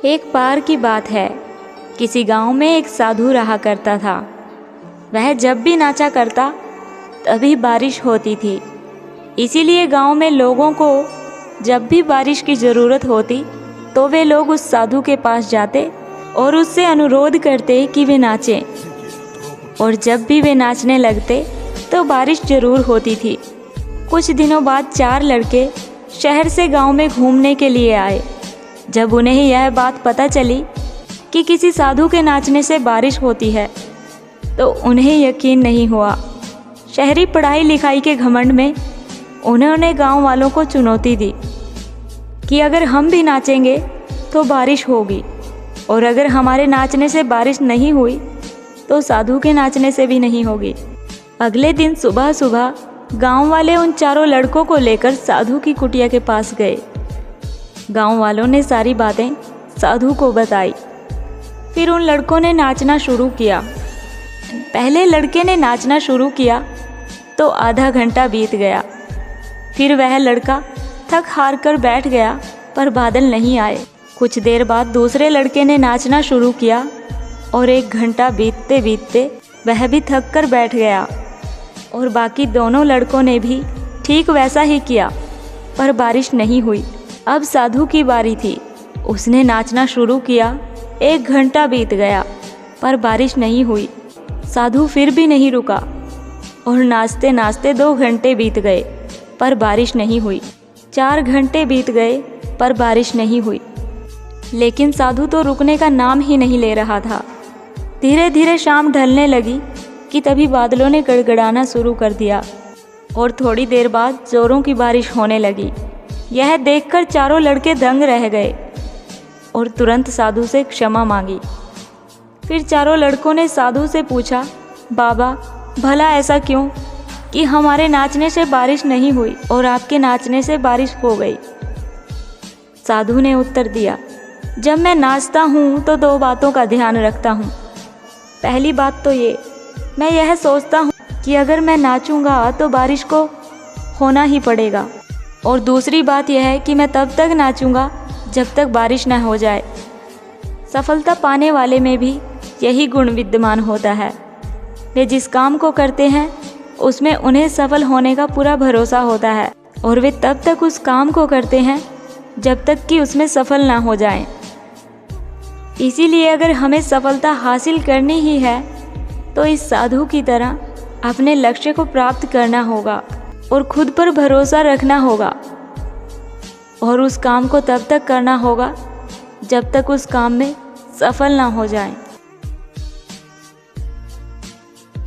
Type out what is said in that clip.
एक बार की बात है, किसी गांव में एक साधु रहा करता था। वह जब भी नाचा करता तभी बारिश होती थी। इसीलिए गांव में लोगों को जब भी बारिश की ज़रूरत होती तो वे लोग उस साधु के पास जाते और उससे अनुरोध करते कि वे नाचें। और जब भी वे नाचने लगते तो बारिश ज़रूर होती थी। कुछ दिनों बाद 4 लड़के शहर से गांव में घूमने के लिए आए। जब उन्हें यह बात पता चली कि किसी साधु के नाचने से बारिश होती है तो उन्हें यकीन नहीं हुआ। शहरी पढ़ाई लिखाई के घमंड में उन्होंने गांव वालों को चुनौती दी कि अगर हम भी नाचेंगे तो बारिश होगी, और अगर हमारे नाचने से बारिश नहीं हुई तो साधु के नाचने से भी नहीं होगी। अगले दिन सुबह सुबह गांव वाले उन 4 लड़कों को लेकर साधु की कुटिया के पास गए। गांव वालों ने सारी बातें साधु को बताई। फिर उन लड़कों ने नाचना शुरू किया। पहले लड़के ने नाचना शुरू किया तो आधा घंटा बीत गया। फिर वह लड़का थक हार कर बैठ गया, पर बादल नहीं आए। कुछ देर बाद दूसरे लड़के ने नाचना शुरू किया और 1 घंटा बीतते बीतते वह भी थक कर बैठ गया। और बाकी दोनों लड़कों ने भी ठीक वैसा ही किया, पर बारिश नहीं हुई। अब साधु की बारी थी। उसने नाचना शुरू किया, 1 घंटा बीत गया, पर बारिश नहीं हुई। साधु फिर भी नहीं रुका और नाचते नाचते 2 घंटे बीत गए, पर बारिश नहीं हुई। 4 घंटे बीत गए, पर बारिश नहीं हुई। लेकिन साधु तो रुकने का नाम ही नहीं ले रहा था। धीरे धीरे शाम ढलने लगी कि तभी बादलों ने गड़गड़ाना शुरू कर दिया और थोड़ी देर बाद जोरों की बारिश होने लगी। यह देखकर 4 लड़के दंग रह गए और तुरंत साधु से क्षमा मांगी। फिर 4 लड़कों ने साधु से पूछा, बाबा भला ऐसा क्यों कि हमारे नाचने से बारिश नहीं हुई और आपके नाचने से बारिश हो गई? साधु ने उत्तर दिया, जब मैं नाचता हूँ तो 2 बातों का ध्यान रखता हूँ। पहली बात तो ये, मैं यह सोचता हूँ कि अगर मैं नाचूंगा तो बारिश को होना ही पड़ेगा। और दूसरी बात यह है कि मैं तब तक नाचूंगा जब तक बारिश न हो जाए। सफलता पाने वाले में भी यही गुण विद्यमान होता है। वे जिस काम को करते हैं उसमें उन्हें सफल होने का पूरा भरोसा होता है, और वे तब तक उस काम को करते हैं जब तक कि उसमें सफल ना हो जाएं। इसीलिए अगर हमें सफलता हासिल करनी ही है तो इस साधु की तरह अपने लक्ष्य को प्राप्त करना होगा और खुद पर भरोसा रखना होगा, और उस काम को तब तक करना होगा जब तक उस काम में सफल ना हो जाएं।